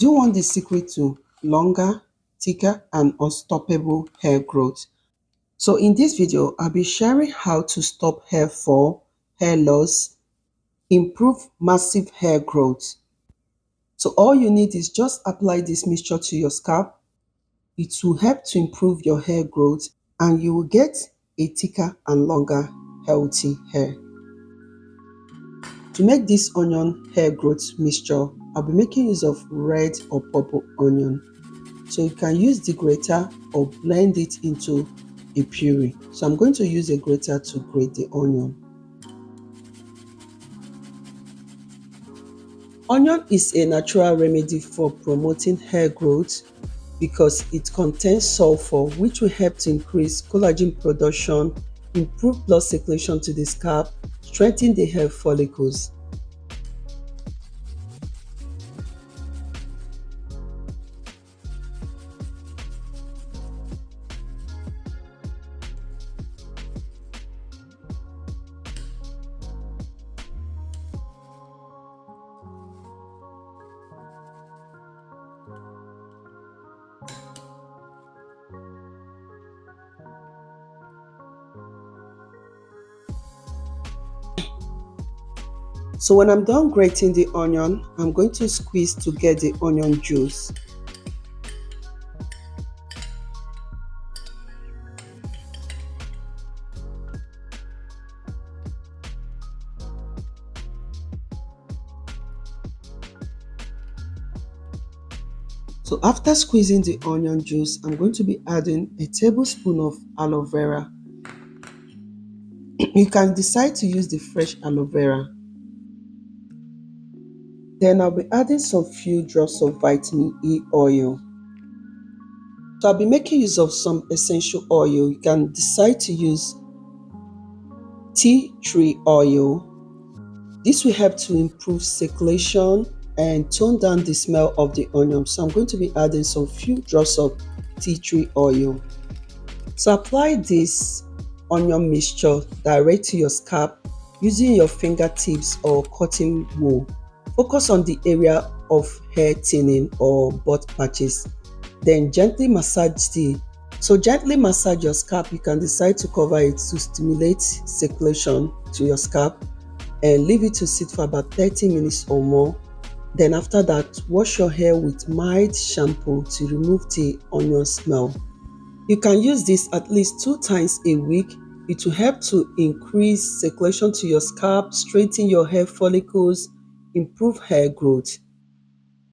Do you want the secret to longer, thicker, and unstoppable hair growth? So in this video, I'll be sharing how to stop hair fall, hair loss, improve massive hair growth. So all you need is just apply this mixture to your scalp. It will help to improve your hair growth and you will get a thicker and longer healthy hair. To make this onion hair growth mixture, I'll be making use of red or purple onion. So you can use the grater or blend it into a puree. So I'm going to use a grater to grate the onion. Onion is a natural remedy for promoting hair growth because it contains sulfur, which will help to increase collagen production, improve blood circulation to the scalp, strengthen the hair follicles. So when I'm done grating the onion, I'm going to squeeze to get the onion juice. So after squeezing the onion juice, I'm going to be adding a tablespoon of aloe vera. You can decide to use the fresh aloe vera. Then I'll be adding some few drops of vitamin E oil. So I'll be making use of some essential oil. You can decide to use tea tree oil. This will help to improve circulation and tone down the smell of the onion. So I'm going to be adding some few drops of tea tree oil. So apply this onion mixture direct to your scalp using your fingertips or cotton wool. Focus on the area of hair thinning or butt patches. Then gently massage gently massage your scalp. You can decide to cover it to stimulate circulation to your scalp and leave it to sit for about 30 minutes or more. Then after that, wash your hair with mild shampoo to remove the onion smell. You can use this at least 2 times a week. It will help to increase circulation to your scalp, strengthen your hair follicles, improve hair growth.